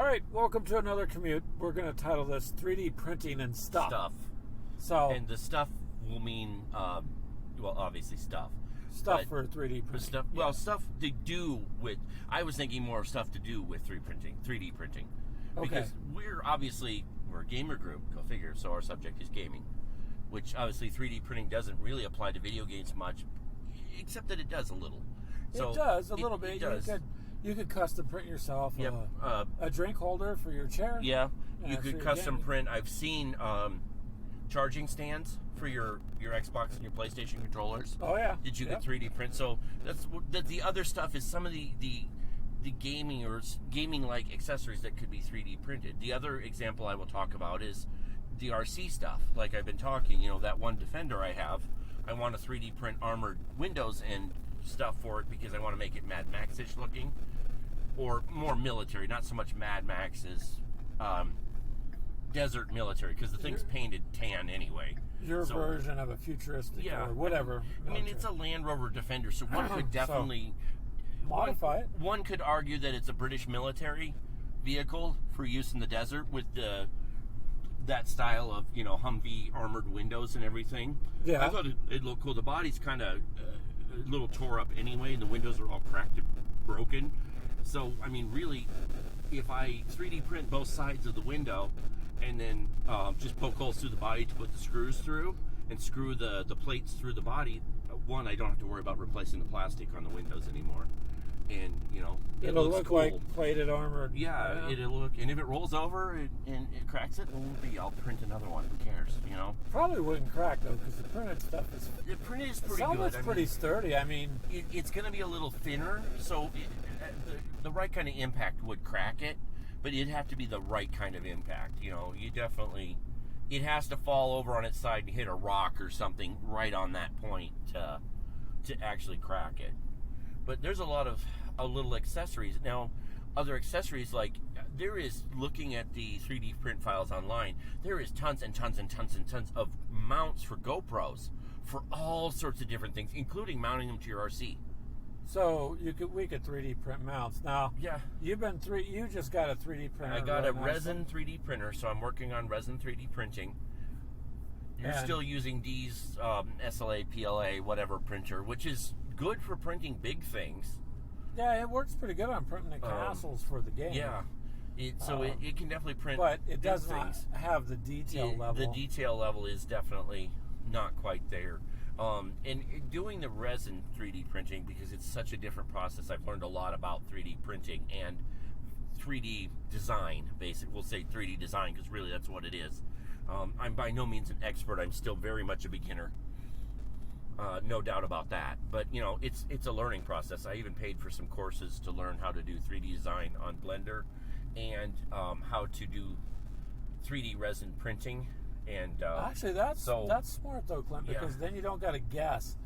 All right, welcome to another commute. We're going to title this 3D printing and stuff. So, and the stuff will mean, obviously stuff. Stuff for 3D printing. Stuff, well, stuff to do with. I was thinking more of stuff to do with 3D printing, because we're a gamer group. Go figure. So our subject is gaming, which obviously 3D printing doesn't really apply to video games much, except that it does a little. So it does a little bit. It does. You could custom print yourself Yep. a drink holder for your chair. Yeah, you could custom print. I've seen charging stands for your Xbox and your PlayStation controllers. Oh yeah. Did you get 3D print? So that's the other stuff is some of the gaming or gaming like accessories that could be 3D printed. The other example I will talk about is the RC stuff. Like I've been talking, that one Defender I have, I want to 3D print armored windows and stuff for it because I want to make it Mad Max-ish looking, or more military, not so much Mad Max as desert military, because the thing's painted tan anyway. Your version of a futuristic or whatever. I mean, it's a Land Rover Defender, so one could definitely modify it. One could argue that it's a British military vehicle for use in the desert with that style of Humvee armored windows and everything. Yeah, I thought it looked cool. The body's kind of a little tore up anyway, and the windows are all cracked and broken. So I mean, really, if I 3D print both sides of the window and then just poke holes through the body to put the screws through and screw the plates through the body, one, I don't have to worry about replacing the plastic on the windows anymore. And it'll look cool. Like plated armor. Yeah, it'll look. And if it rolls over and it cracks it, I'll print another one. Who cares? Probably wouldn't crack though, because the printed stuff is. The printed is pretty good. It's pretty sturdy. I mean, it's going to be a little thinner, so the right kind of impact would crack it, but it'd have to be the right kind of impact. You definitely. It has to fall over on its side and hit a rock or something right on that point to actually crack it. But there's a lot of little accessories. Now, other accessories, like there is, looking at the 3D print files online, there is tons and tons and tons and tons of mounts for GoPros for all sorts of different things, including mounting them to your RC. So we could 3D print mounts. Now, yeah, you just got a 3D printer. I got a resin 3D printer, so I'm working on resin 3D printing. You're still using D's SLA, PLA, whatever printer, which is good for printing big things. Yeah, it works pretty good on printing the castles for the game. Yeah, it can definitely print. But it does not have the detail level. The detail level is definitely not quite there. And doing the resin 3D printing, because it's such a different process, I've learned a lot about 3D printing and 3D design. Basically, we'll say 3D design because really that's what it is. I'm by no means an expert. I'm still very much a beginner. No doubt about that. But, it's a learning process. I even paid for some courses to learn how to do 3D design on Blender and how to do 3D resin printing. And actually, that's smart though, Clint, because then you don't got to guess.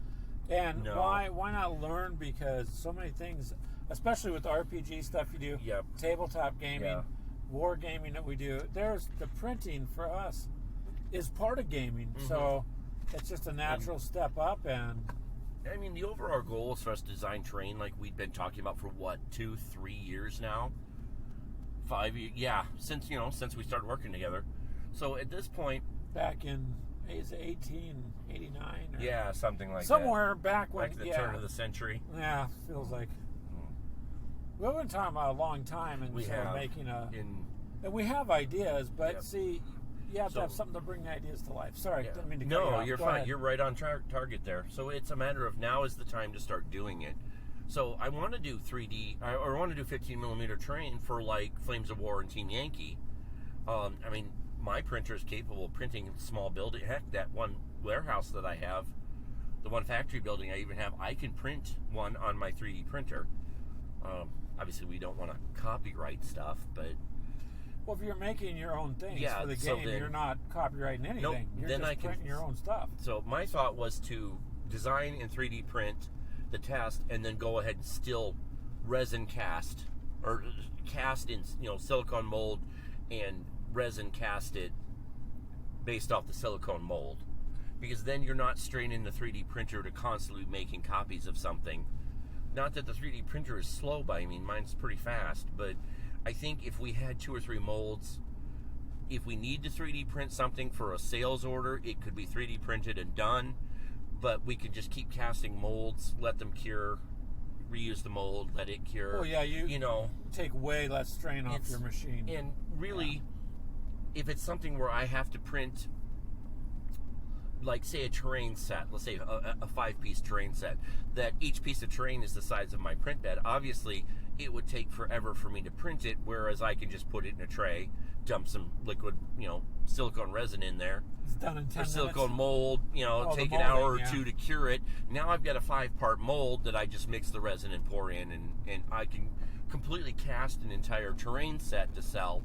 And why not learn? Because so many things, especially with the RPG stuff you do, tabletop gaming, war gaming that we do, there's the printing for us is part of gaming. Mm-hmm. So it's just a natural step up. And I mean, the overall goal is for us to design terrain like we've been talking about for 2-3 years now, 5 years, since we started working together. So at this point, back in 1889, something like somewhere back when, the turn of the century. Yeah, feels like we've been talking about a long time, and and we have ideas, but see, you have to have something to bring the ideas to life. Sorry, didn't mean to cut you off. You're fine. You're right on target there. So it's a matter of now is the time to start doing it. So I want to do 3D, or I want to do 15 millimeter terrain for like Flames of War and Team Yankee. I mean, my printer is capable of printing small building. Heck, that one warehouse that I have, the one factory building I even have, I can print one on my 3D printer. Obviously, we don't want to copyright stuff, but... Well, if you're making your own things for the game, you're not copyrighting anything. Nope, you're just printing your own stuff. So my thought was to design and 3D print the test and then go ahead and still resin cast, or cast in silicone mold and resin cast it based off the silicone mold, because then you're not straining the 3D printer to constantly making copies of something. Not that the 3D printer is slow by any means, mine's pretty fast, but I think if we had 2 or 3 molds, if we need to 3D print something for a sales order, it could be 3D printed and done, but we could just keep casting molds, let them cure, reuse the mold, let it cure. Oh yeah, you know, take way less strain off your machine. And really, if it's something where I have to print, like say a terrain set, let's say a 5-piece terrain set, that each piece of terrain is the size of my print bed, obviously it would take forever for me to print it, whereas I can just put it in a tray, dump some liquid, silicone resin in there. It's done in 10 minutes. Silicone mold, take an hour or 2 to cure it. Now I've got a 5-part mold that I just mix the resin and pour in, and I can completely cast an entire terrain set to sell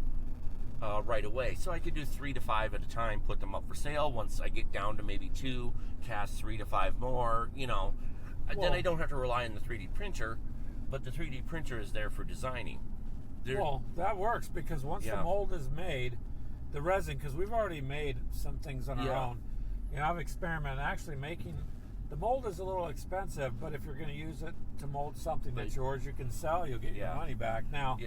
right away. So I could do 3 to 5 at a time, put them up for sale. Once I get down to maybe 2, cast 3 to 5 more, then I don't have to rely on the 3D printer, but the 3D printer is there for designing. Well, that works, because once the mold is made, the resin, because we've already made some things on our own. I've experimented actually making, the mold is a little expensive, but if you're going to use it to mold something that's yours, you can sell, you'll get your money back. Now,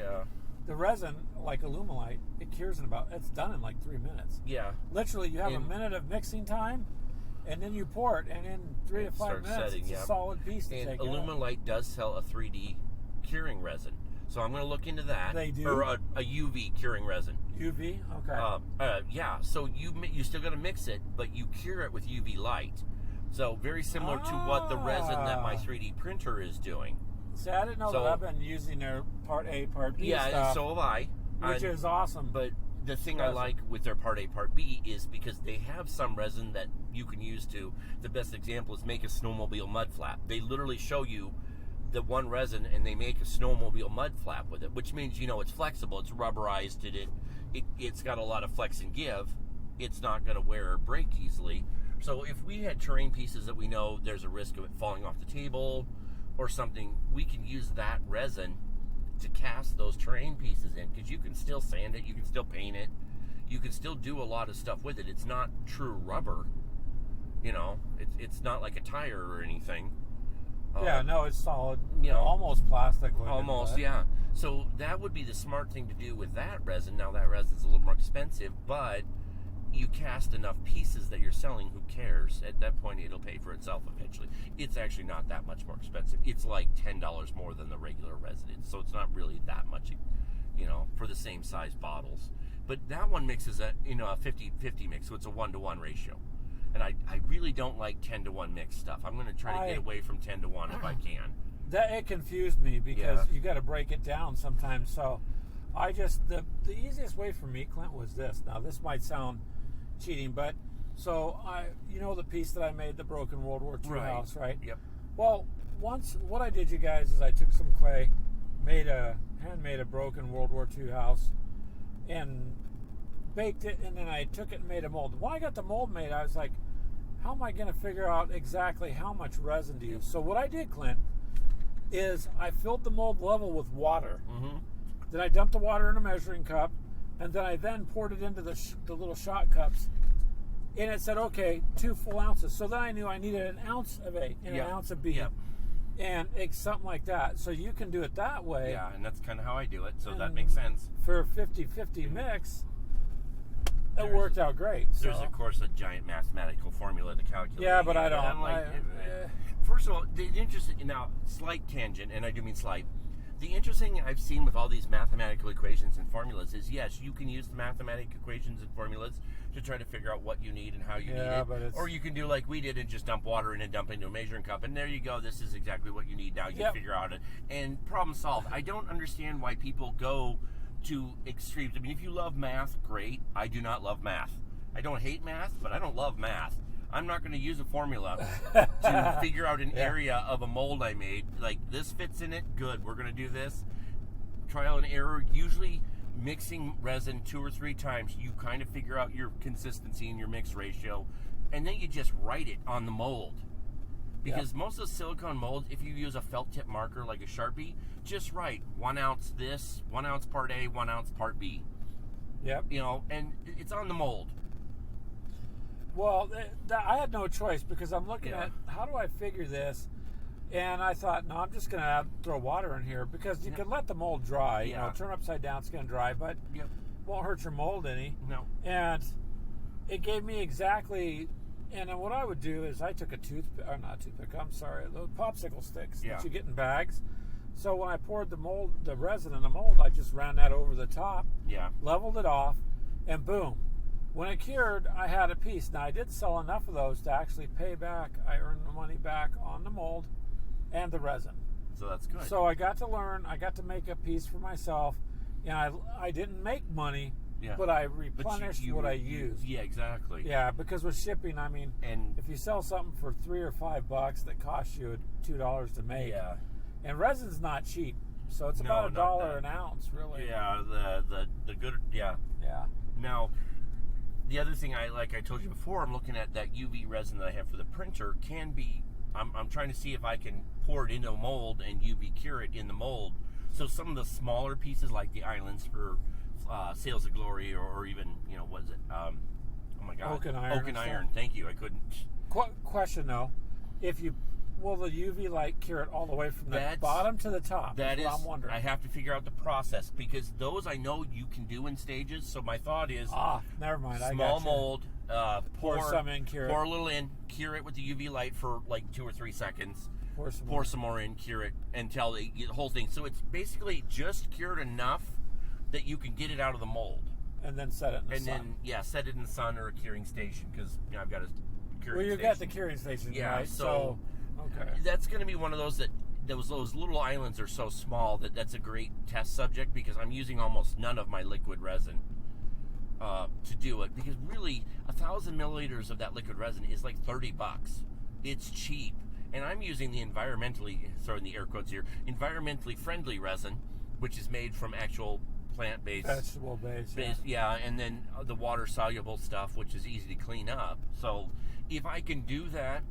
the resin, like Alumilite, it cures in it's done in like 3 minutes. Yeah. Literally, you have a minute of mixing time, and then you pour it, and in 3 to 5 minutes, it's a solid piece to take out. Alumilite does sell a 3D curing resin. So I'm going to look into that. They do? Or a UV curing resin. UV? Okay. Yeah, so you still got to mix it, but you cure it with UV light. So very similar to what the resin that my 3D printer is doing. See, I didn't know that. I've been using their Part A, Part B stuff. Yeah, so have I. Which is awesome. But the thing I like with their Part A, Part B is because they have some resin that you can use to, the best example is make a snowmobile mud flap. They literally show you the one resin, and they make a snowmobile mud flap with it, which means it's flexible, it's rubberized, it's got a lot of flex and give. It's not going to wear or break easily. So if we had terrain pieces that we know there's a risk of it falling off the table or something, we can use that resin to cast those terrain pieces in, because you can still sand it, you can still paint it, you can still do a lot of stuff with it. It's not true rubber, it's not like a tire or anything. It's solid. Almost plastic. Almost, yeah. So that would be the smart thing to do with that resin. Now that resin's a little more expensive, but you cast enough pieces that you're selling, who cares? At that point, it'll pay for itself eventually. It's actually not that much more expensive. It's like $10 more than the regular resin. So it's not really that much, for the same size bottles. But that one mixes a 50-50 mix, so it's a 1-to-1 ratio. And I really don't like 10-to-1 mix stuff. I'm going to try to get away from 10-to-1 if I can. It confused me, because you got to break it down sometimes. So I just, the easiest way for me, Clint, was this. Now, this might sound cheating, but so the piece that I made, the broken World War II house, right? Yep. Well, what I did, you guys, is I took some clay, handmade a broken World War II house, and baked it, and then I took it and made a mold. When I got the mold made, I was like, how am I going to figure out exactly how much resin to use? So what I did, Clint, is I filled the mold level with water. Mm-hmm. Then I dumped the water in a measuring cup, and then I poured it into the little shot cups, and it said, okay, 2 full ounces. So then I knew I needed an ounce of A and an ounce of B. Yep. And it's something like that. So you can do it that way. Yeah, and that's kind of how I do it, so that makes sense. For a 50-50 mix, it worked out great. So. There's, of course, a giant mathematical formula to calculate. Yeah, but I don't. First of all, the interesting, now, slight tangent, and I do mean slight. The interesting thing I've seen with all these mathematical equations and formulas is, yes, you can use the mathematical equations and formulas to try to figure out what you need and how you need it. Or you can do like we did and just dump water in and dump into a measuring cup, and there you go. This is exactly what you need now. You figure out it. And problem solved. I don't understand why people go to extremes. I mean, if you love math, great. I do not love math. I don't hate math, but I don't love math. I'm not going to use a formula to figure out an area of a mold I made. Like, this fits in it, good. We're going to do this. Trial and error. Usually mixing resin 2 or 3 times, you kind of figure out your consistency and your mix ratio, and then you just write it on the mold. Because most of the silicone molds, if you use a felt tip marker like a Sharpie, just write 1 ounce this, 1 ounce part A, 1 ounce part B. Yep. And it's on the mold. Well, I had no choice, because I'm looking at how do I figure this. And I thought, no, I'm just going to throw water in here because you can let the mold dry. You know, turn upside down, it's going to dry, but won't hurt your mold any. No. And it gave me exactly. And then what I would do is I took a those popsicle sticks that you get in bags. So when I poured the resin in the mold, I just ran that over the top, leveled it off, and boom. When it cured, I had a piece. Now, I did sell enough of those to actually pay back. I earned the money back on the mold and the resin. So that's good. So I got to learn. I got to make a piece for myself. And I didn't make money, but I replenished what I used. Yeah, exactly. Yeah, because with shipping, I mean, if you sell something for $3 or $5 that costs you $2 to make, and resin's not cheap, so it's about $1 an ounce, really. Yeah, the good, yeah. Now, the other thing I told you before, I'm looking at that UV resin that I have for the printer. Can be, I'm trying to see if I can pour it into a mold and UV cure it in the mold. So some of the smaller pieces, like the islands for Sails of Glory, or even, what is it? Oh my God, Oak and Iron. Thank you. I couldn't. Question though, will the UV light cure it all the way from the bottom to the top? That is what I'm wondering. I have to figure out the process, because those I know you can do in stages. So my thought is, never mind. Small mold, pour some in, cure a little in, cure it with the UV light for like 2 or 3 seconds. Pour some more in, cure it until the whole thing. So it's basically just cured enough that you can get it out of the mold. And then set it in the sun. Set it in the sun or a curing station, because I've got a curing station. Well, you got the curing station, right? So okay. That's going to be one of those those little islands are so small that's a great test subject, because I'm using almost none of my liquid resin to do it, because really 1,000 milliliters of that liquid resin is like $30. It's cheap. And I'm using the environmentally friendly resin, which is made from actual plant-based, vegetable-based, and then the water-soluble stuff, which is easy to clean up. So if I can do that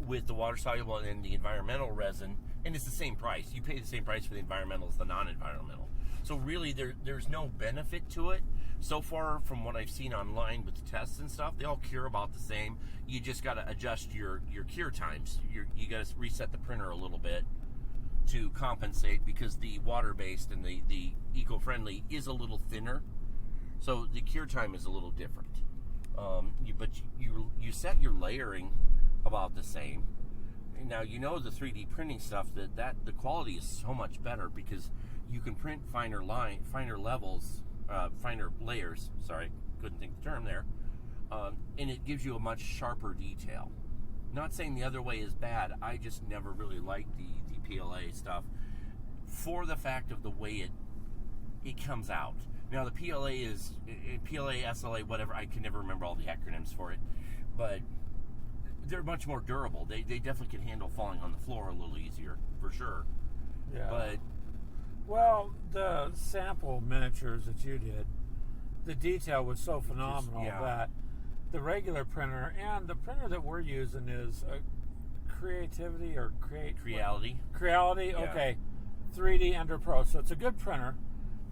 with the water-soluble and the environmental resin, and it's the same price. You pay the same price for the environmental as the non-environmental. So really, there's no benefit to it. So far, from what I've seen online with the tests and stuff, they all cure about the same. You just got to adjust your cure times. You got to reset the printer a little bit to compensate, because the water-based and the eco-friendly is a little thinner. So the cure time is a little different. But you set your layering about the same. Now, the 3D printing stuff, that the quality is so much better, because you can print finer levels, finer layers. Sorry, couldn't think of the term there. And it gives you a much sharper detail. Not saying the other way is bad. I just never really liked the PLA stuff for the fact of the way it comes out. Now, the PLA is PLA, SLA, whatever. I can never remember all the acronyms for it, but they're much more durable. They definitely can handle falling on the floor a little easier, for sure. Yeah. But the sample miniatures that you did, the detail was so phenomenal that the regular printer and the printer that we're using is a Creality. Okay. 3D Ender Pro. So it's a good printer.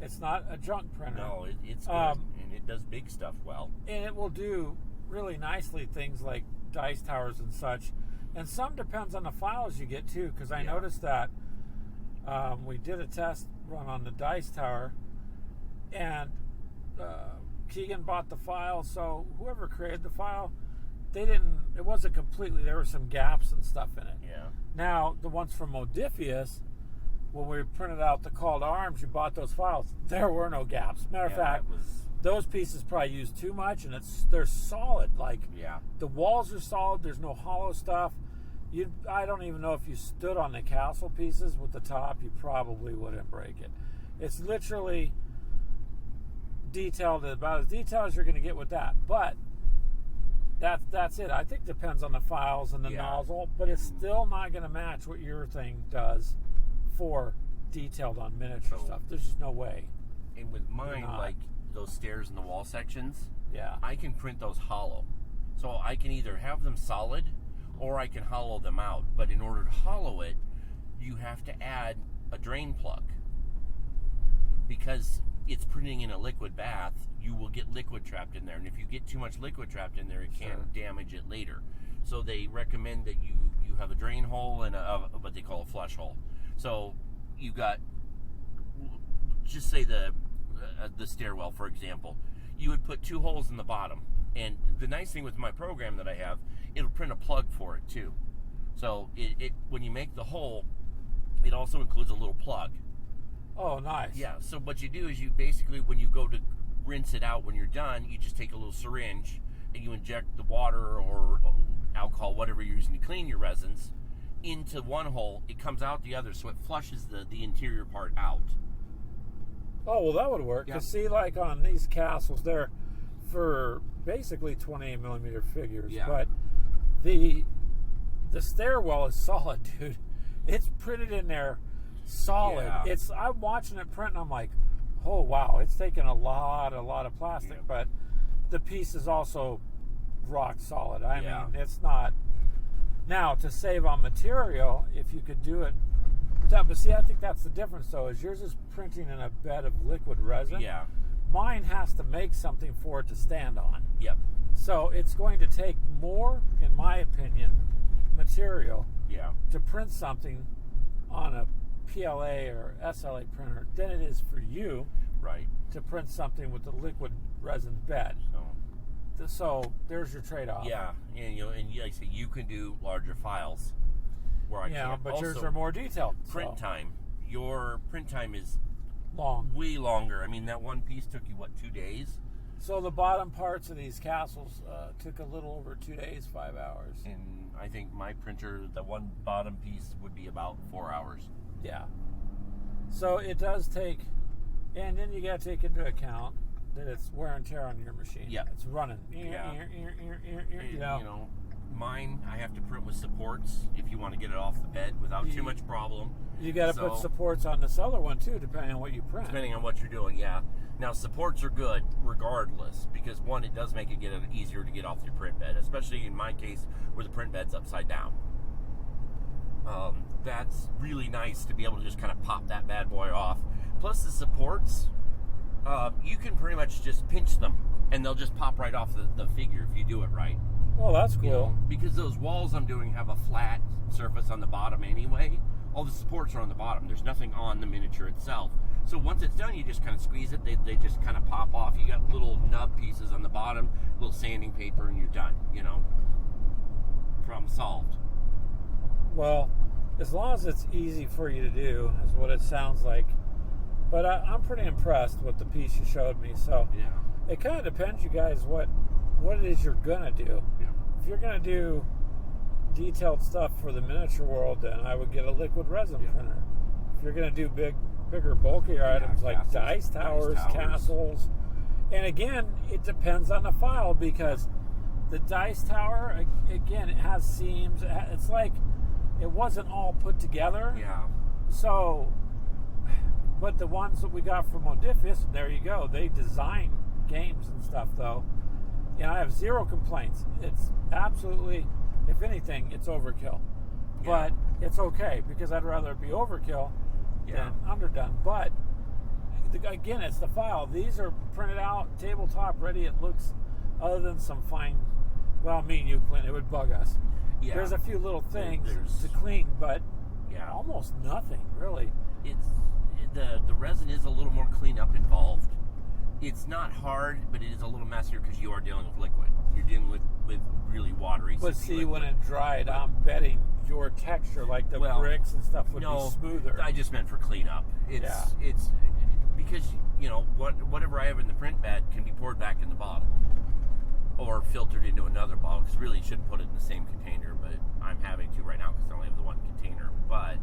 It's not a junk printer. No, it's good, and it does big stuff well. And it will do really nicely things like dice towers and such. And some depends on the files you get too, because I noticed that we did a test run on the dice tower, and Keegan bought the file, so whoever created the file, it wasn't completely, there were some gaps and stuff in it. Yeah. Now, the ones from Modifius, when we printed out the call to arms, you bought those files, there were no gaps. Matter of fact, those pieces probably used too much, and they're solid. The walls are solid, there's no hollow stuff. I don't even know if you stood on the castle pieces with the top, you probably wouldn't break it. It's literally detailed, about as detailed as you're going to get with that. But that's it. I think it depends on the files and the nozzle, but it's still not going to match what your thing does for detailed on miniature stuff. There's just no way. And with mine, like those stairs in the wall sections, Yeah. I can print those hollow. So I can either have them solid or I can hollow them out. But in order to hollow it, you have to add a drain plug. Because it's printing in a liquid bath, you will get liquid trapped in there. And if you get too much liquid trapped in there, it can damage it later. So they recommend that you You have a drain hole and what they call a flush hole. So you got, just say the stairwell, for example. You would put 2 holes in the bottom. And the nice thing with my program that I have, it'll print a plug for it too. So it when you make the hole, it also includes a little plug. Oh, nice. Yeah, so what you do is you basically, when you go to rinse it out when you're done, you just take a little syringe and you inject the water or alcohol, whatever you're using to clean your resins, into one hole. It comes out the other, so it flushes the interior part out. Oh, well, that would work. Because see, like on these castles, they're for basically 28 millimeter figures. Yeah. But the stairwell is solid, dude. It's printed in there solid. Yeah. I'm watching it print and I'm like, oh wow, it's taken a lot of plastic, yeah. but the piece is also rock solid. I yeah. mean, it's not. Now, to save on material, if you could do it, but see, I think that's the difference though, is yours is printing in a bed of liquid resin. Yeah. Mine has to make something for it to stand on. Yep. So it's going to take more, in my opinion, material yeah. to print something on a PLA or SLA printer than it is for you right. to print something with the liquid resin bed. So there's your trade-off. Yeah, and like I say, you can do larger files. Where I can't. But also, yours are more detailed. Print time. Your print time is long, way longer. I mean, that one piece took you 2 days? So the bottom parts of these castles took a little over 2 days, 5 hours. And I think my printer, the one bottom piece, would be about 4 hours. Yeah. So it does take, and then you got to take into account that it's wear and tear on your machine. Yeah. It's running. Yeah. You know. Mine, I have to print with supports if you want to get it off the bed without too much problem. You got to put supports on this other one too, depending on what you print. Depending on what you're doing, yeah. Now, supports are good regardless because, one, it does make it easier to get off your print bed, especially in my case where the print bed's upside down. That's really nice to be able to just kind of pop that bad boy off. Plus the supports, you can pretty much just pinch them and they'll just pop right off the figure if you do it right. Oh, that's cool. You know, because those walls I'm doing have a flat surface on the bottom anyway. All the supports are on the bottom. There's nothing on the miniature itself. So once it's done, you just kind of squeeze it. They just kind of pop off. You got little nub pieces on the bottom, little sanding paper, and you're done. You know, problem solved. Well, as long as it's easy for you to do, is what it sounds like. But I'm pretty impressed with the piece you showed me. So yeah, it kind of depends, you guys, what it is you're gonna do. Yeah. If you're gonna do detailed stuff for the miniature world, then I would get a liquid resin printer. If you're gonna do bigger, bulkier items like dice towers, castles, and again, it depends on the file because the dice tower, again, it has seams. It's like it wasn't all put together. Yeah. So, but the ones that we got from Modiphius, there you go. They design games and stuff, though. And I have zero complaints. It's absolutely, if anything, it's overkill. Yeah. But it's okay because I'd rather it be overkill than underdone. But again, it's the file. These are printed out, tabletop ready. It looks, other than some fine, well, me and you, Clint, it would bug us. Yeah. There's a few little things to clean, but almost nothing, really. The resin is a little more cleanup involved. It's not hard, but it is a little messier because you are dealing with liquid. You're dealing with really watery. But see, liquid. When it dried, I'm betting your texture, like the bricks and stuff, would be smoother. I just meant for cleanup. It's because whatever I have in the print bed can be poured back in the bottle or filtered into another bottle. Because really, you shouldn't put it in the same container, but I'm having to right now because I only have the one container. But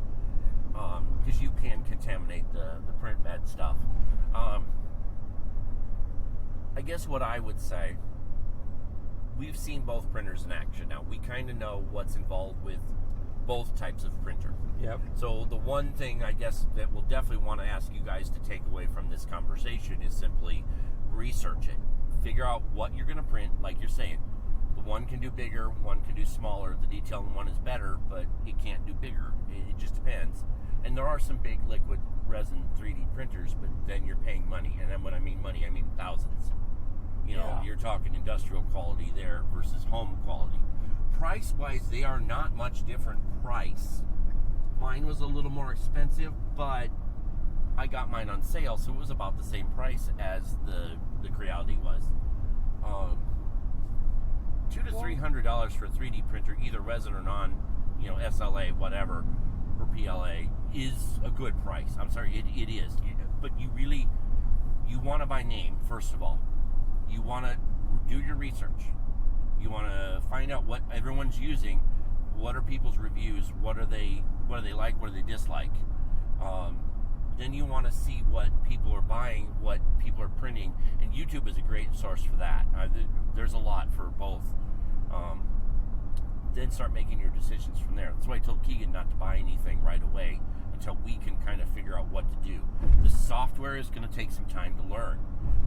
because you can contaminate the print bed stuff. I guess what I would say, we've seen both printers in action now. We kind of know what's involved with both types of printer. Yep. So the one thing I guess that we'll definitely want to ask you guys to take away from this conversation is simply research it. Figure out what you're going to print, like you're saying. The one can do bigger, one can do smaller. The detail in one is better, but it can't do bigger. It just depends. And there are some big liquid resin 3D printers, but then you're paying money. And then when I mean money, I mean thousands. You're talking industrial quality there versus home quality. price-wise, they are not much different price. Mine was a little more expensive, but I got mine on sale, so it was about the same price as the Creality was. $200 to $300 for a 3D printer, either resin or non, SLA, whatever, or PLA, is a good price. I'm sorry, it is. But you want to buy name, first of all. You want to do your research. You want to find out what everyone's using. What are people's reviews? What do they like? What do they dislike? Then you want to see what people are buying, what people are printing, and YouTube is a great source for that. There's a lot for both. Then start making your decisions from there. That's why I told Keegan not to buy anything right away until we can kind of figure out what to do. The software is going to take some time to learn,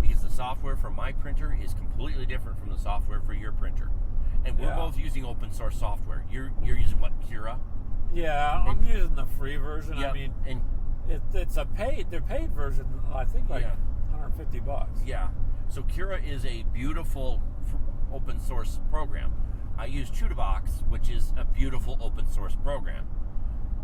because the software for my printer is completely different from the software for your printer. And we're both using open source software. You're using what, Cura? Yeah, I'm using the free version. Yep. I mean, it's a paid version, I think $150. Yeah. So Cura is a beautiful open source program. I use Chutabox, which is a beautiful open source program.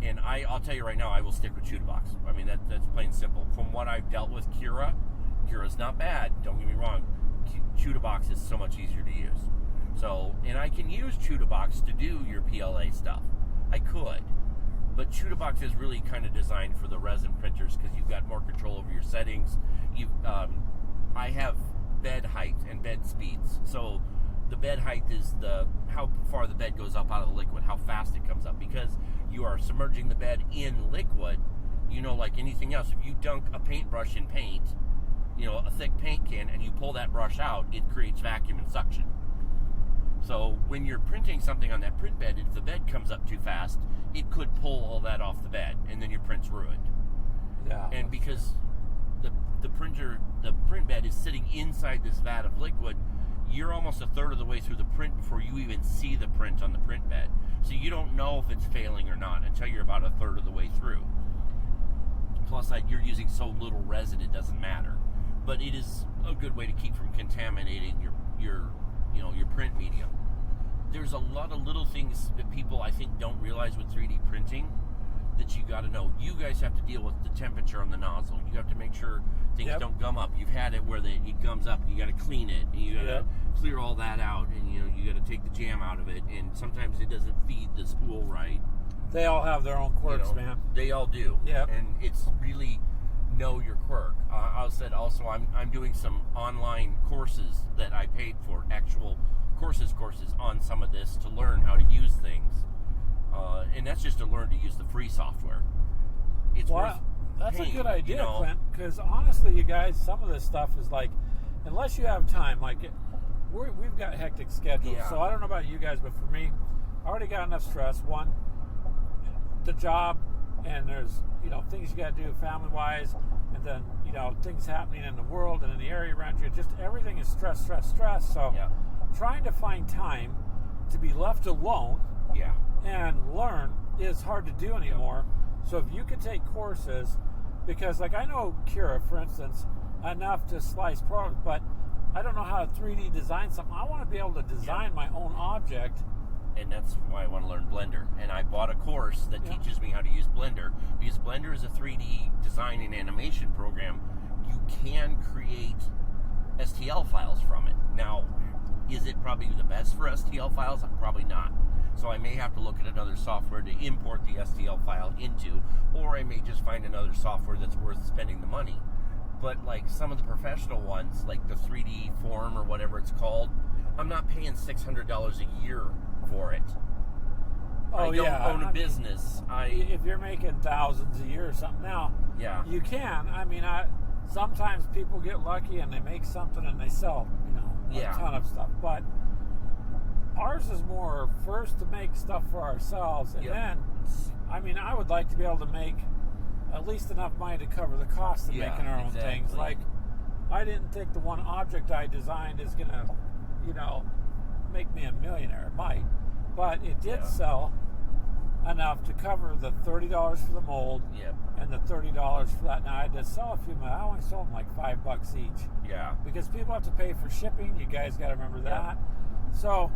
And I'll tell you right now, I will stick with Chutabox. I mean, that's plain and simple. From what I've dealt with Cura's not bad, don't get me wrong. Chutabox is so much easier to use. So, and I can use Chutabox to do your PLA stuff. I could. But Chutabox is really kind of designed for the resin printers because you've got more control over your settings. I have bed height and bed speeds. So the bed height is how far the bed goes up out of the liquid, how fast it comes up. Because you are submerging the bed in liquid, like anything else, if you dunk a paintbrush in paint, a thick paint can, and you pull that brush out, it creates vacuum and suction. So when you're printing something on that print bed, if the bed comes up too fast, it could pull all that off the bed, and then your print's ruined. Yeah. And because the print bed is sitting inside this vat of liquid, you're almost a third of the way through the print before you even see the print on the print bed. So you don't know if it's failing or not until you're about a third of the way through. Plus, you're using so little resin, it doesn't matter. But it is a good way to keep from contaminating your print medium. There's a lot of little things that people, I think, don't realize with 3D printing that you got to know. You guys have to deal with the temperature on the nozzle. You have to make sure things don't gum up. You've had it where it gums up, and you got to clean it, and you got to clear all that out, and you got to take the jam out of it, and sometimes it doesn't feed the spool right. They all have their own quirks, man. They all do. Yeah. And it's really know your quirk. I said also I'm doing some online courses that I paid for, actual courses on some of this to learn how to use things. And that's just to learn to use the free software. It's that's a good idea, Clint, because honestly, you guys, some of this stuff is like, unless you have time, we've got hectic schedules. Yeah. So I don't know about you guys, but for me, I already got enough stress. One, the job, and there's things you got to do family-wise, and then things happening in the world and in the area around you. Just everything is stress. So trying to find time to be left alone and learn is hard to do anymore. So if you could take courses, because I know Cura, for instance, enough to slice programs, but I don't know how to 3D design something. I want to be able to design my own object. And that's why I want to learn Blender. And I bought a course that teaches me how to use Blender, because Blender is a 3D design and animation program. You can create STL files from it. Now, is it probably the best for STL files? Probably not. So I may have to look at another software to import the STL file into, or I may just find another software that's worth spending the money. But some of the professional ones, like the 3D Form or whatever it's called, I'm not paying $600 a year for it. I don't own a business. If you're making thousands a year or something now, you can. I mean, sometimes people get lucky and they make something and they sell, a ton of stuff. But ours is more first to make stuff for ourselves, and then, I would like to be able to make at least enough money to cover the cost of making our own things. I didn't think the one object I designed is gonna, make me a millionaire. It might, but it did sell enough to cover the $30 for the mold and the $30 for that. Now I had to sell a few. I only sold them $5 each. Yeah. Because people have to pay for shipping. You guys got to remember that. So,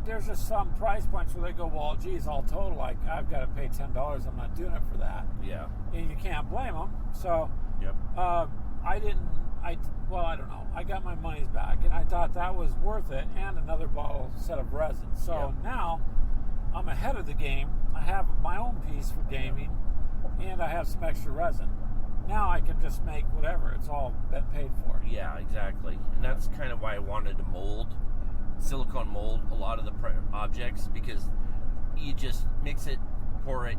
there's just some price points where they go, well, geez, all total, I've got to pay $10. I'm not doing it for that. Yeah. And you can't blame them. So, yep. I don't know. I got my money's back, and I thought that was worth it, and another bottle set of resin. So now I'm ahead of the game. I have my own piece for gaming, and I have some extra resin. Now I can just make whatever. It's all been paid for. Yeah, exactly. And that's kind of why I wanted to silicone mold a lot of the objects, because you just mix it, pour it,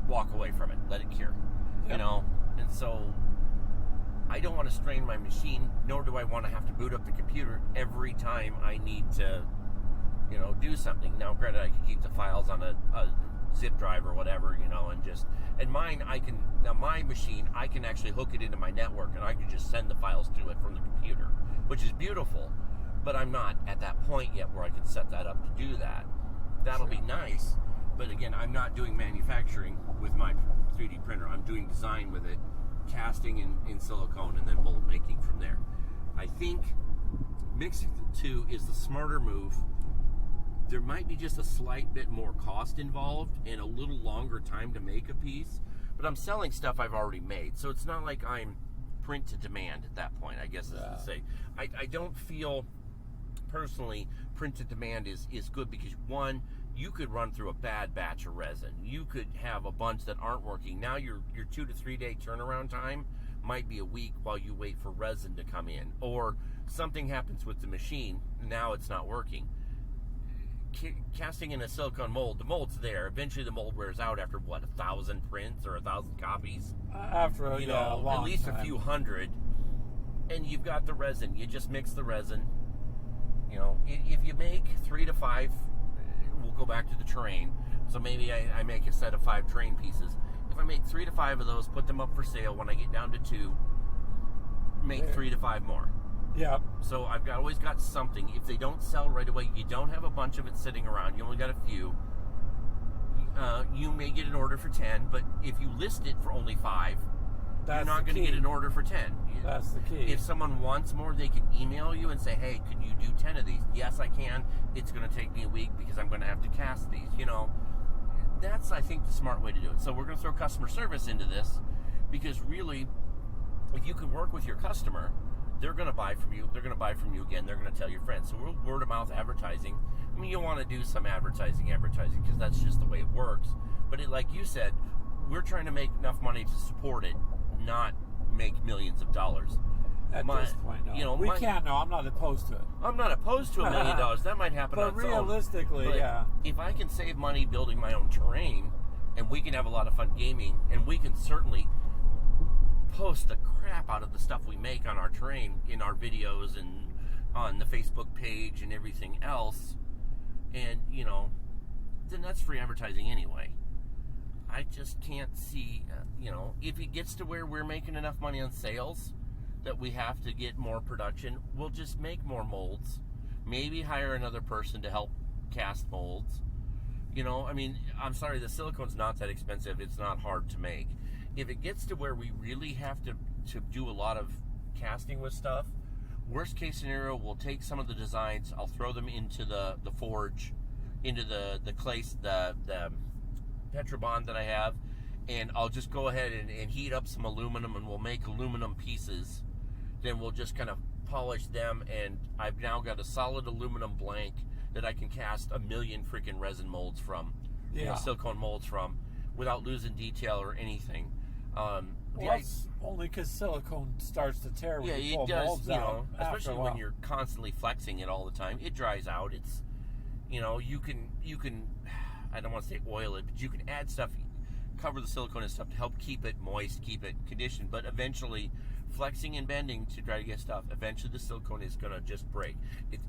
walk away from it, let it cure. Yep. You know? And so I don't want to strain my machine, nor do I want to have to boot up the computer every time I need to, do something. Now, granted, I can keep the files on a zip drive or whatever, and my machine, I can actually hook it into my network, and I can just send the files to it from the computer, which is beautiful, but I'm not at that point yet where I can set that up to do that. That'll be nice, but again, I'm not doing manufacturing with my 3D printer. I'm doing design with it, casting in silicone, and then mold making from there. I think mixing the two is the smarter move. There might be just a slight bit more cost involved and a little longer time to make a piece, but I'm selling stuff I've already made, so it's not like I'm print to demand at that point, I guess is to say. I don't feel personally print to demand is good, because one, you could run through a bad batch of resin. You could have a bunch that aren't working. Now your 2 to 3 day turnaround time might be a week while you wait for resin to come in, or something happens with the machine, now it's not working. Casting in a silicone mold, the mold's there. Eventually the mold wears out after 1,000 prints or 1,000 copies. After a long at least time. A few hundred, and you've got the resin. You just mix the resin. If you make 3 to 5, we'll go back to the terrain. So maybe I make a set of 5 terrain pieces. If I make 3 to 5 of those, put them up for sale. When I get down to 2, make 3 to 5 more. Yeah. So I've always got something. If they don't sell right away, you don't have a bunch of it sitting around. You only got a few. You may get an order for 10, but if you list it for only 5, you're not going to get an order for 10. That's the key. If someone wants more, they can email you and say, hey, can you do 10 of these? Yes, I can. It's going to take me a week because I'm going to have to cast these. That's, I think, the smart way to do it. So we're going to throw customer service into this, because really, if you can work with your customer, they're going to buy from you. They're going to buy from you again. They're going to tell your friends. So we're word of mouth advertising. I mean, you want to do some advertising, because that's just the way it works. But like you said, we're trying to make enough money to support it, not make millions of dollars. At this point, no. We can't. No, I'm not opposed to it. I'm not opposed to $1 million. That might happen on its own. But realistically, if I can save money building my own terrain, and we can have a lot of fun gaming, and we can certainly post the crap out of the stuff we make on our terrain in our videos and on the Facebook page and everything else, and then that's free advertising anyway. I just can't see, if it gets to where we're making enough money on sales that we have to get more production, we'll just make more molds. Maybe hire another person to help cast molds. I'm sorry, the silicone's not that expensive. It's not hard to make. If it gets to where we really have to do a lot of casting with stuff, worst case scenario, we'll take some of the designs, I'll throw them into the forge, into the clay, the Petrobond that I have, and I'll just go ahead and heat up some aluminum, and we'll make aluminum pieces. Then we'll just kind of polish them, and I've now got a solid aluminum blank that I can cast 1 million freaking resin molds from, silicone molds from, without losing detail or anything. It's only because silicone starts to tear when you pull molds out. Especially when you're constantly flexing it all the time. It dries out. It's, you can, I don't want to say oil it, but you can add stuff, cover the silicone and stuff to help keep it moist, keep it conditioned, but eventually flexing and bending to try to get stuff, eventually the silicone is going to just break.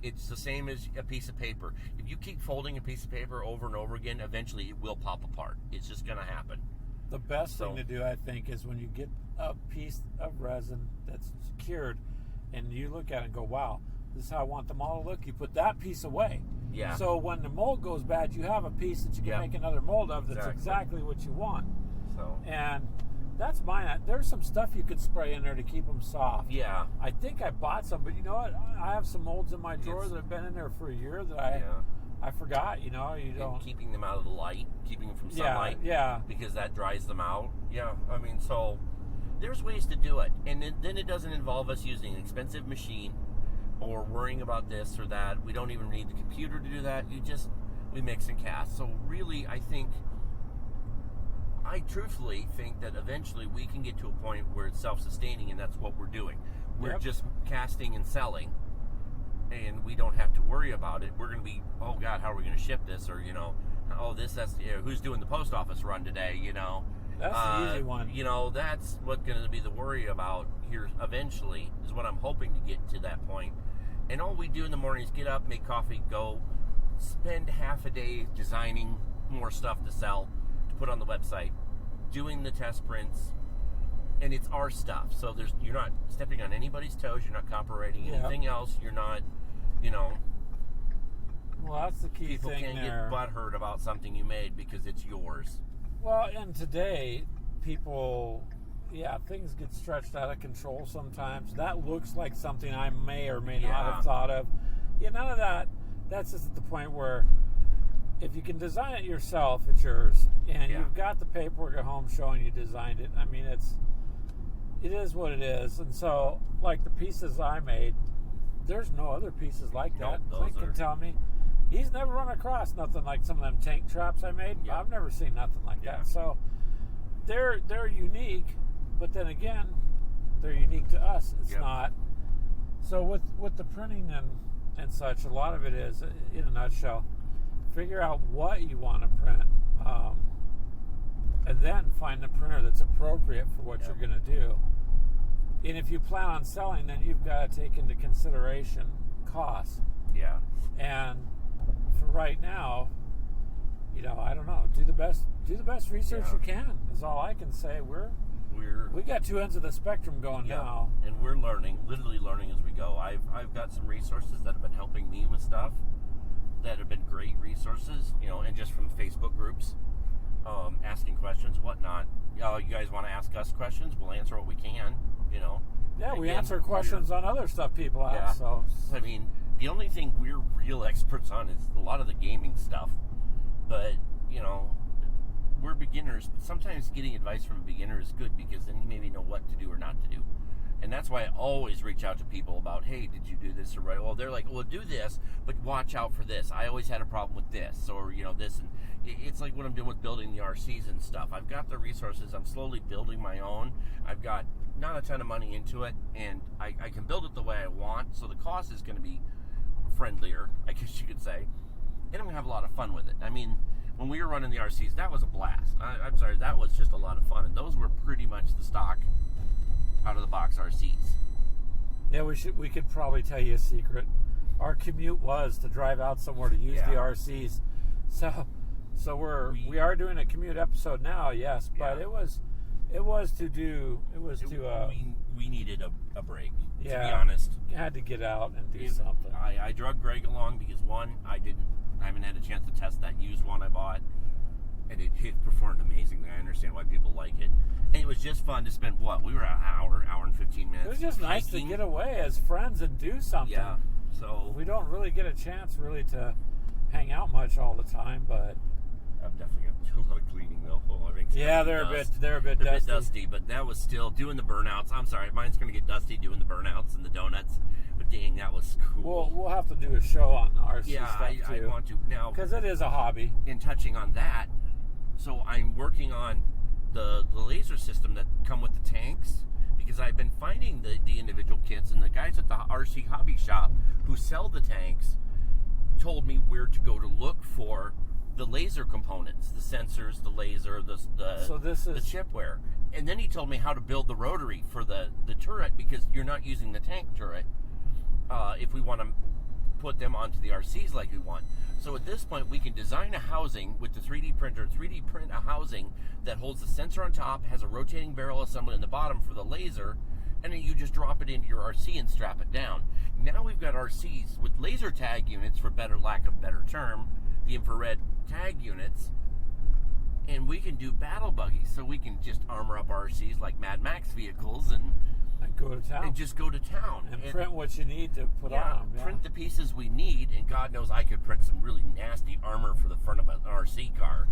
It's the same as a piece of paper. If you keep folding a piece of paper over and over again, eventually it will pop apart. It's just going to happen. The best thing to do, I think, is when you get a piece of resin that's cured and you look at it and go, wow, this is how I want the model to look. You put that piece away. Yeah. So when the mold goes bad, you have a piece that you can make another mold of that's exactly what you want. So. And that's mine. There's some stuff you could spray in there to keep them soft. Yeah. I think I bought some, but you know what? I have some molds in my drawer that have been in there for a year that I forgot, you don't. And keeping them out of the light, keeping them from sunlight. Yeah. Because that dries them out. Yeah, I mean, so there's ways to do it. And then it doesn't involve us using an expensive machine or worrying about this or that. We don't even need the computer to do that. We mix and cast. So really, I truthfully think that eventually we can get to a point where it's self-sustaining, and that's what we're doing. We're just casting and selling, and we don't have to worry about it. We're going to be, oh God, how are we going to ship this? Or, who's doing the post office run today, That's the easy one. That's what's going to be the worry about here eventually, is what I'm hoping to get to that point. And all we do in the morning is get up, make coffee, go spend half a day designing more stuff to sell, to put on the website, doing the test prints, and it's our stuff. So you're not stepping on anybody's toes, you're not copyrighting anything else, you're not, Well, that's the key people thing can't there. get butthurt about something you made because it's yours. Well, and today, people, things get stretched out of control sometimes. That looks like something I may or may not have thought of. None of that. That's just at the point where if you can design it yourself, it's yours. And you've got the paperwork at home showing you designed it. I mean, it is what it is. And so, like the pieces I made, there's no other pieces like that. Clint can tell me. He's never run across nothing like some of them tank traps I made. Yeah. I've never seen nothing like that. So they're unique, but then again, they're unique to us. It's not. So with the printing and such, a lot of it is, in a nutshell, figure out what you want to print, and then find the printer that's appropriate for what you're going to do. And if you plan on selling, then you've got to take into consideration costs. Yeah. And for right now, I don't know. Do the best research you can. Is all I can say. We got two ends of the spectrum going now, and we're literally learning as we go. I've got some resources that have been helping me with stuff that have been great resources, and just from Facebook groups, asking questions, whatnot. You guys want to ask us questions? We'll answer what we can. Yeah, we answer questions on other stuff people ask. Yeah. So I mean, the only thing we're real experts on is a lot of the gaming stuff. But, we're beginners. Sometimes getting advice from a beginner is good because then you maybe know what to do or not to do. And that's why I always reach out to people about, hey, did you do this or right? Well, they're like, well, do this, but watch out for this. I always had a problem with this or, this. And it's like what I'm doing with building the RCs and stuff. I've got the resources. I'm slowly building my own. I've got not a ton of money into it, and I can build it the way I want. So the cost is going to be friendlier, I guess you could say. And I'm going to have a lot of fun with it. I mean, when we were running the RCs, that was a blast. I'm sorry, that was just a lot of fun. And those were pretty much the stock out-of-the-box RCs. Yeah, we could probably tell you a secret. Our commute was to drive out somewhere to use the RCs. So we are doing a commute episode now, yes, but it was we needed a break, to be honest. Had to get out and do something. I drug Greg along because one, I haven't had a chance to test that used one I bought, and it performed amazingly. I understand why people like it. And it was just fun to spend, we were an hour and 15 minutes. It was just nice to get away as friends and do something. Yeah, so we don't really get a chance really to hang out much all the time, but I've definitely got to do a lot of cleaning though. They're a bit dusty, but that was still doing the burnouts. I'm sorry, mine's going to get dusty doing the burnouts and the donuts. But dang, that was cool. We'll have to do a show on RC stuff too. I want to now because it is a hobby. In touching on that, so I'm working on the laser system that come with the tanks because I've been finding the individual kits, and the guys at the RC hobby shop who sell the tanks told me where to go to look for the laser components, the sensors, the laser, the chipware. And then he told me how to build the rotary for the turret because you're not using the tank turret if we want to put them onto the RCs like we want. So at this point, we can design a housing with the 3D printer, 3D print a housing that holds the sensor on top, has a rotating barrel assembly in the bottom for the laser, and then you just drop it into your RC and strap it down. Now we've got RCs with laser tag units, for lack of a better term, the infrared tag units, and we can do battle buggies, so we can just armor up RCs like Mad Max vehicles and go to town. And just go to town. And print what you need to put on them. Yeah. Print the pieces we need, and God knows I could print some really nasty armor for the front of an RC car.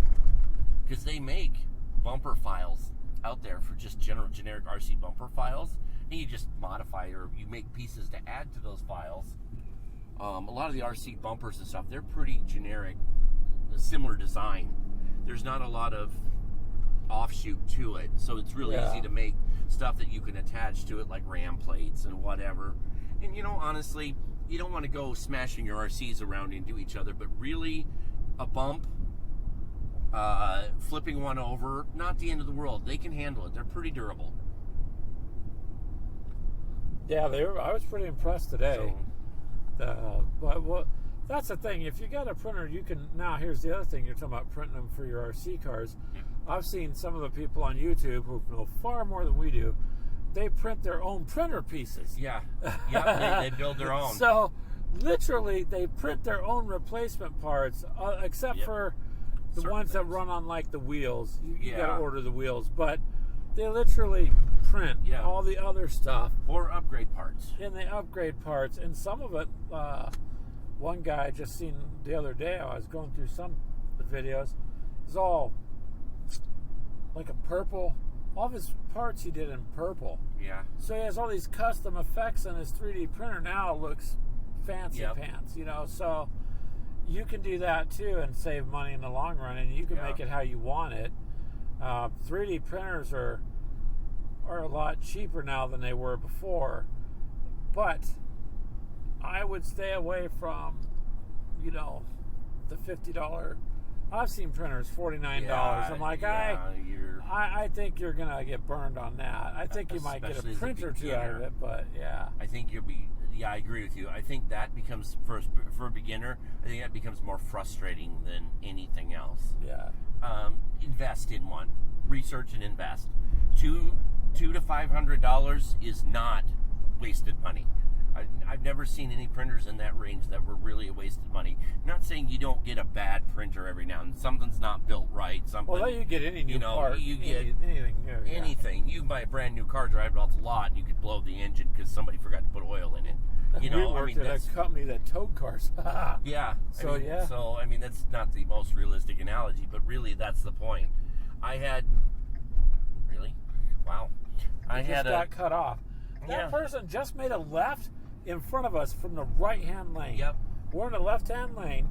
Because they make bumper files out there for just generic RC bumper files, and you just modify or you make pieces to add to those files. A lot of the RC bumpers and stuff, they're pretty generic, similar design. There's not a lot of offshoot to it, so it's really easy to make stuff that you can attach to it, like ram plates and whatever. And honestly, you don't want to go smashing your RCs around into each other, but really a bump, flipping one over, not the end of the world. They can handle it. They're pretty durable. Yeah, I was pretty impressed today. But that's the thing. If you got a printer, you can. Now, here's the other thing. You're talking about printing them for your RC cars. Yeah. I've seen some of the people on YouTube who know far more than we do. They print their own printer pieces. Yeah. They build their own. So, literally, they print their own replacement parts, except for the certain ones that run on, like, the wheels. You got to order the wheels. But they literally print all the other stuff. Or upgrade parts. And they upgrade parts. And some of it, one guy I just seen the other day, I was going through some of the videos, it's all like a purple. All of his parts he did in purple. Yeah. So he has all these custom effects on his 3D printer. Now it looks fancy pants, So you can do that too and save money in the long run, and you can make it how you want it. 3D printers are a lot cheaper now than they were before, but I would stay away from, the $50. I've seen printers $49. I'm like, I think you're gonna get burned on that. I think you might get a print or two out of it, but I think you'll be. Yeah, I agree with you. I think that becomes for a beginner. I think that becomes more frustrating than anything else. Yeah. Invest in one. Research and invest. $200 to $500 is not wasted money. I've never seen any printers in that range that were really a waste of money. Not saying you don't get a bad printer every now and then. Something's not built right. Well, you get any new part. You get anything. Anything. You can buy a brand new car, drive it off the lot, and you could blow the engine because somebody forgot to put oil in it. We worked at a company that towed cars. Yeah. So that's not the most realistic analogy, but really that's the point. Got cut off. That person just made a left in front of us from the right-hand lane. Yep. We're in the left-hand lane.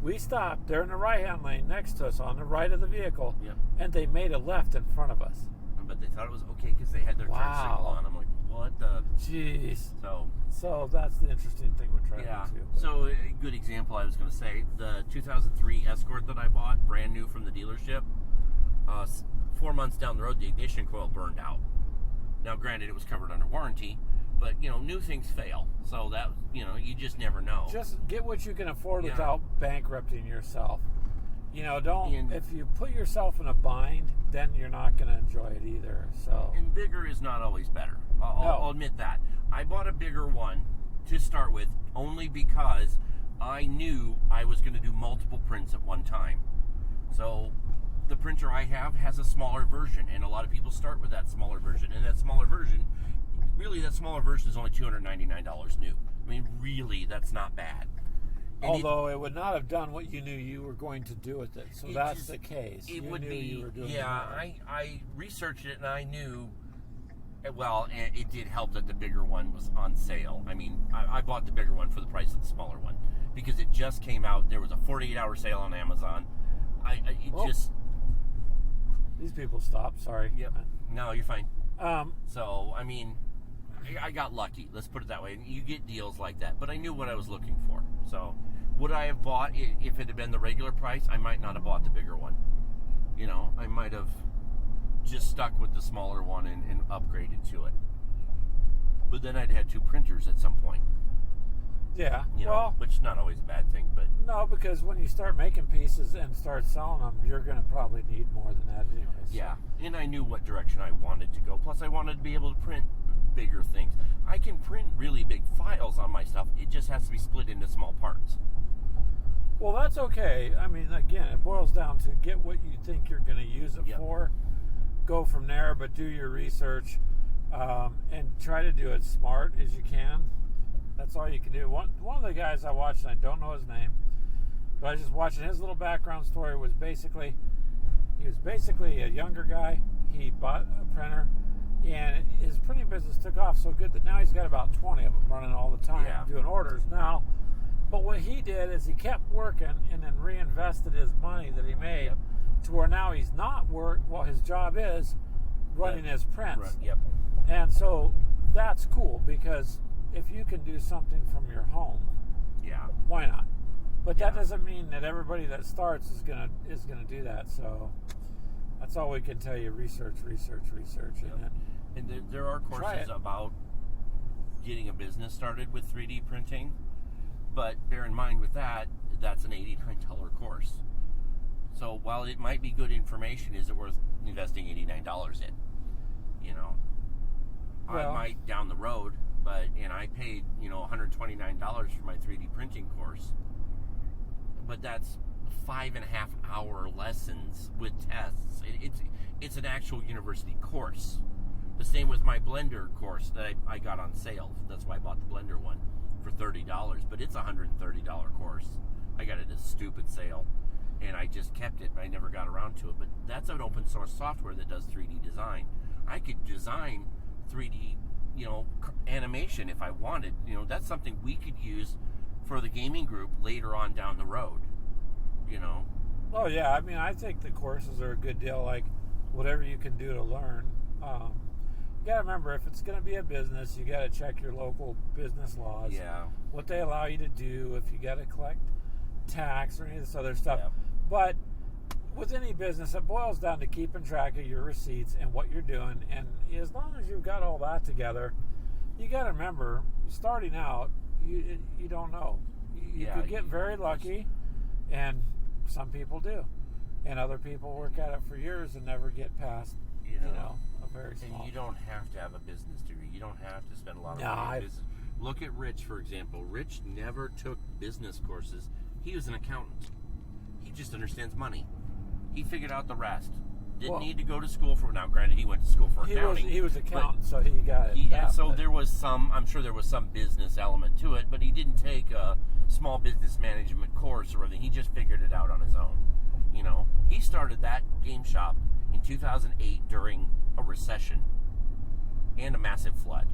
We stopped. They're in the right-hand lane next to us on the right of the vehicle. Yep. And they made a left in front of us. But they thought it was okay because they had their turn signal on. I'm like, what the? Jeez. So that's the interesting thing with driving too. So a good example I was going to say, the 2003 Escort that I bought, brand new from the dealership, 4 months down the road, the ignition coil burned out. Now, granted, it was covered under warranty, but, new things fail. So that, you just never know. Just get what you can afford without bankrupting yourself. If you put yourself in a bind, then you're not going to enjoy it either. So. And bigger is not always better. I'll admit that. I bought a bigger one to start with only because I knew I was going to do multiple prints at one time. So the printer I have has a smaller version, and a lot of people start with that smaller version. And that smaller version is only $299 new. I mean, really, that's not bad. And although it would not have done what you knew you were going to do with it. So that's the case. It would be. You were doing I researched it, and I knew. Well, and it did help that the bigger one was on sale. I mean, I bought the bigger one for the price of the smaller one because it just came out. There was a 48-hour sale on Amazon. These people stopped. Sorry. Yep. No, you're fine. So, I mean, I got lucky. Let's put it that way. You get deals like that. But I knew what I was looking for. So, would I have bought it if it had been the regular price? I might not have bought the bigger one. I might have just stuck with the smaller one and upgraded to it. But then I'd had two printers at some point. Yeah. Which is not always a bad thing, but no, because when you start making pieces and start selling them, you're going to probably need more than that anyway. Yeah, and I knew what direction I wanted to go. Plus, I wanted to be able to print bigger things. I can print really big files on my stuff. It just has to be split into small parts. Well, that's okay. I mean, again, it boils down to get what you think you're going to use it for. Go from there, but do your research. and try to do it smart as you can. That's all you can do. One of the guys I watched, and I don't know his name, but I was just watching his little background story. He was basically a younger guy. He bought a printer, and his printing business took off so good that now he's got about 20 of them running all the time, doing orders now. But what he did is he kept working and then reinvested his money that he made to where now he's not his job is running his prints. And so that's cool, because if you can do something from your home, why not? But that doesn't mean that everybody that starts is gonna do that. So that's all we can tell you: research, and there are courses about getting a business started with 3D printing. But bear in mind with that's an $89 course. So while it might be good information, is it worth investing $89 in? You know, I might down the road, and I paid $129 for my 3D printing course. But that's 5.5 hour lessons with tests. It's an actual university course. The same with my Blender course that I got on sale. That's why I bought the Blender one for $30. But it's a $130 course. I got it at a stupid sale, and I just kept it. I never got around to it. But that's an open source software that does 3D design. I could design 3D, animation if I wanted. That's something we could use for the gaming group later on down the road. Oh yeah, I mean, I think the courses are a good deal. Like whatever you can do to learn. You gotta remember, if it's gonna be a business, you gotta check your local business laws. What they allow you to do, if you gotta collect tax or any of this other stuff. But with any business, it boils down to keeping track of your receipts and what you're doing. And as long as you've got all that together, you gotta remember, starting out, you don't know. You could get very lucky, and some people do, and other people work at it for years and never get past a very small. And you don't have to have a business degree. You don't have to spend a lot of money on business. Look at Rich, for example. Rich never took business courses. He was an accountant. He just understands money. He figured out the rest. Didn't need to go to school for. Now, granted, he went to school for accounting. He was accountant, so he got it. There was some. I'm sure there was some business element to it, but he didn't take a small business management course or anything. He just figured it out on his own. He started that game shop in 2008 during a recession and a massive flood.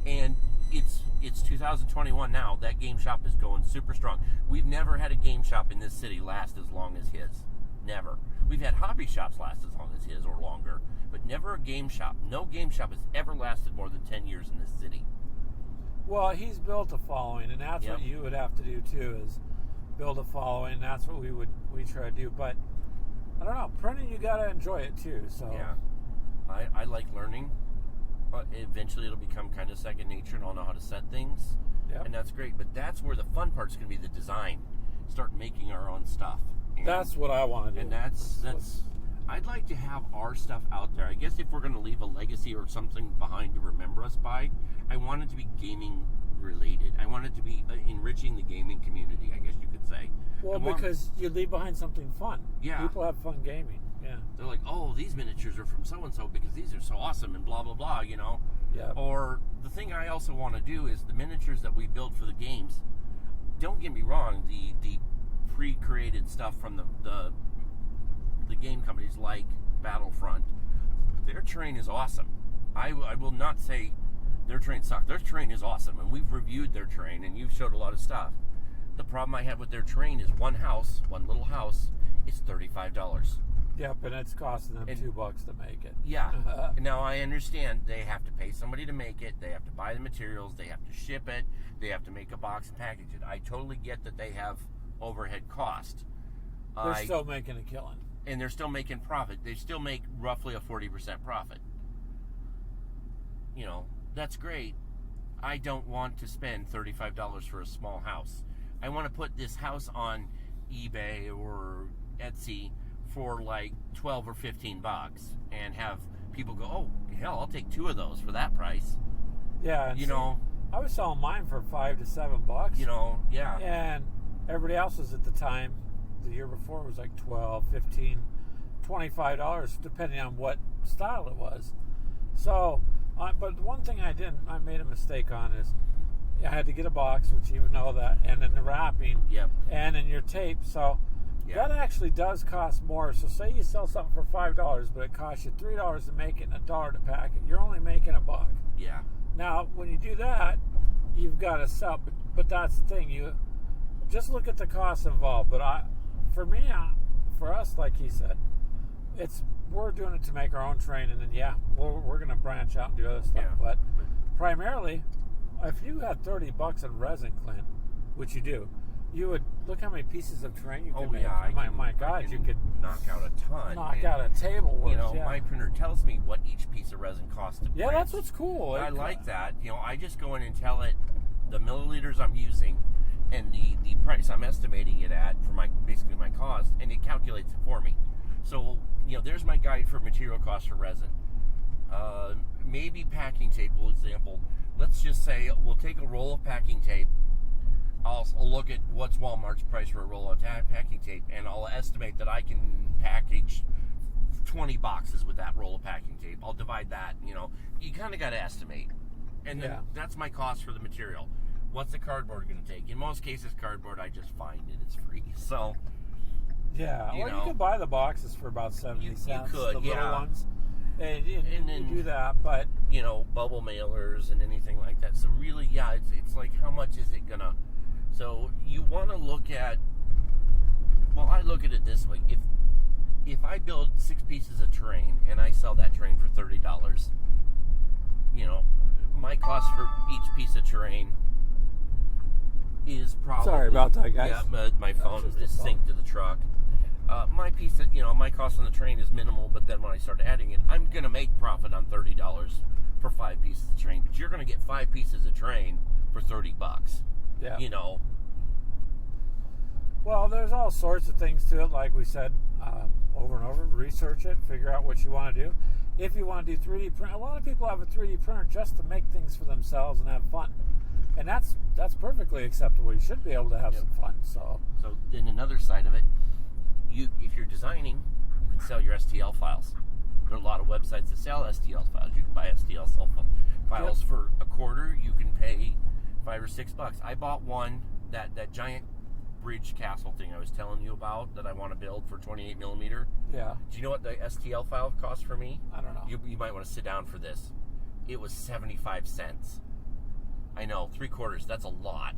And it's 2021 now. That game shop is going super strong. We've never had a game shop in this city last as long as his. Never. We've had hobby shops last as long as his or longer, but never a game shop. No game shop has ever lasted more than 10 years in this city. Well, he's built a following, and that's what you would have to do too, is build a following. That's what we try to do. But I don't know, printing, you got to enjoy it too. So I like learning. Eventually it'll become kind of second nature, and I'll know how to set things, and that's great. But that's where the fun part's going to be, the design. Start making our own stuff. And that's what I want to do. And that's I'd like to have our stuff out there. I guess if we're going to leave a legacy or something behind to remember us by, I want it to be gaming related. I want it to be enriching the gaming community, I guess you could say. Well, because you leave behind something fun. People have fun gaming. They're like, oh, these miniatures are from so-and-so because these are so awesome and blah, blah, blah, Or the thing I also want to do is the miniatures that we build for the games, don't get me wrong, the pre-created stuff from the game companies like Battlefront, their terrain is awesome. I will not say their terrain sucks. Their terrain is awesome, and we've reviewed their terrain, and you've showed a lot of stuff. The problem I have with their terrain is one little house, is $35. Yep, and it's costing them $2 to make it. Now I understand they have to pay somebody to make it. They have to buy the materials. They have to ship it. They have to make a box and package it. I totally get that they have overhead cost. They're still making a killing. And they're still making profit. They still make roughly a 40% profit. That's great. I don't want to spend $35 for a small house. I want to put this house on eBay or Etsy for like $12 or $15 and have people go, oh, hell, I'll take 2 of those for that price. Yeah. I was selling mine for $5 to $7. And everybody else's at the time, the year before, was like $12, $15, $25, depending on what style it was. So, but one thing I made a mistake on is I had to get a box, which you know that, and then the wrapping, and then your tape. So that actually does cost more. So say you sell something for $5, but it costs you $3 to make it and $1 to pack it. You're only making $1. Yeah. Now, when you do that, you've got to sell. But that's the thing. You just look at the costs involved. But for us, like he said, we're doing it to make our own train, and then we're going to branch out and do other stuff. Yeah. But primarily, if you had $30 in resin, Clint, which you do, you would look how many pieces of terrain you could make. My God, you could knock out a ton. Knock out a table worth. My printer tells me what each piece of resin costs to print. Yeah, that's what's cool. I like that. I just go in and tell it the milliliters I'm using and the price I'm estimating it at for basically my cost, and it calculates it for me. So, there's my guide for material costs for resin. Maybe packing tape, for example. Let's just say we'll take a roll of packing tape. I'll look at what's Walmart's price for a roll of packing tape, and I'll estimate that I can package 20 boxes with that roll of packing tape. I'll divide that, you kind of got to estimate. And then that's my cost for the material. What's the cardboard going to take? In most cases, cardboard, I just find it. It's free. So, yeah. You could buy the boxes for about 70 cents. You could, the little ones. And then you do that, but... bubble mailers and anything like that. So really, it's like, how much is it going to... So you want to look at... Well, I look at it this way. If I build 6 pieces of terrain and I sell that terrain for $30, my cost for each piece of terrain is probably... Sorry about that, guys. Yeah, my phone is synced to the truck. My cost on the train is minimal, but then when I start adding it, I'm going to make profit on $30 for 5 pieces of train. But you're going to get 5 pieces of train for $30. Yeah. Well, there's all sorts of things to it, like we said over and over. Research it, figure out what you want to do. If you want to do 3D print, a lot of people have a 3D printer just to make things for themselves and have fun. And that's perfectly acceptable. You should be able to have some fun. So then another side of it, if you're designing, you can sell your STL files. There are a lot of websites that sell STL files. You can buy STL files for $0.25. You can pay $5 or $6. I bought one, that giant bridge castle thing I was telling you about that I want to build for 28 millimeter. Yeah. Do you know what the STL file cost for me? I don't know. You might want to sit down for this. It was 75 cents. I know, 3/4. That's a lot,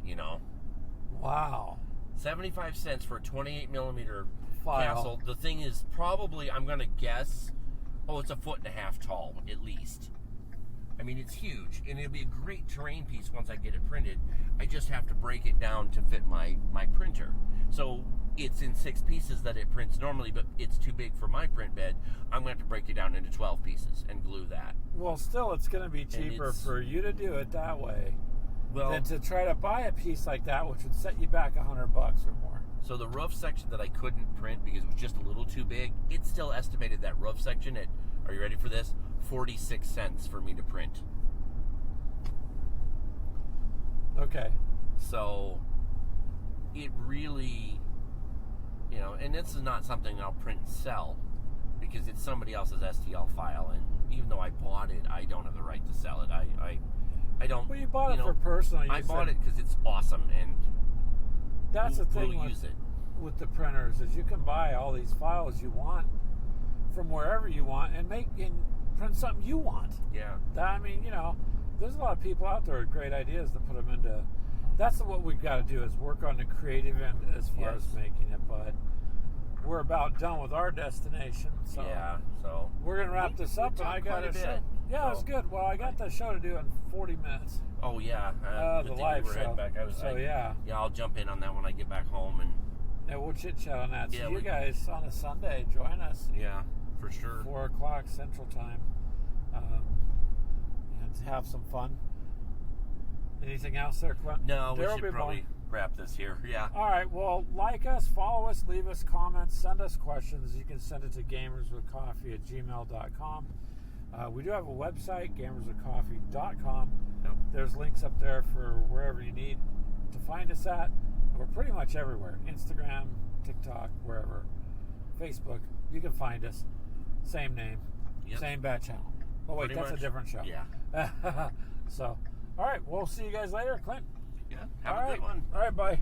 Wow. 75 cents for a 28 millimeter file. Castle. The thing is probably, I'm going to guess, it's 1.5 feet tall at least. I mean, it's huge, and it'll be a great terrain piece once I get it printed. I just have to break it down to fit my printer. So it's in 6 pieces that it prints normally, but it's too big for my print bed. I'm going to have to break it down into 12 pieces and glue that. Well, still, it's going to be cheaper for you to do it that way than to try to buy a piece like that, which would set you back $100 or more. So the roof section that I couldn't print because it was just a little too big, it still estimated that roof section at, are you ready for this? 46 cents for me to print. Okay. So it really, and this is not something I'll print and sell because it's somebody else's STL file, and even though I bought it, I don't have the right to sell it. I don't. Well, you bought it for personal use. I bought it because it's awesome, and that's the thing we'll use it. With the printers is you can buy all these files you want from wherever you want and print something you want. Yeah. There's a lot of people out there with great ideas to put them into. That's what we've got to do is work on the creative end as far as making it. But we're about done with our destination. So so we're gonna wrap this up, and I got a show. Yeah, it was good. Well, I got the show to do in 40 minutes. Oh yeah, the live show. Yeah, I'll jump in on that when I get back home, and we'll chit chat on that. So you guys on a Sunday, join us. Yeah, for sure. 4 o'clock Central Time, and have some fun. Anything else there, Clint? No, we should probably wrap this here. Yeah. All right. Well, like us, follow us, leave us comments, send us questions. You can send it to gamerswithcoffee@gmail.com. We do have a website, gamerswithcoffee.com. Yep. There's links up there for wherever you need to find us at. We're pretty much everywhere. Instagram, TikTok, wherever. Facebook. You can find us. Same name. Same bat channel. Oh, wait, that's a different show. Yeah. So, all right, we'll see you guys later, Clint. Yeah, have a good one. All right, bye.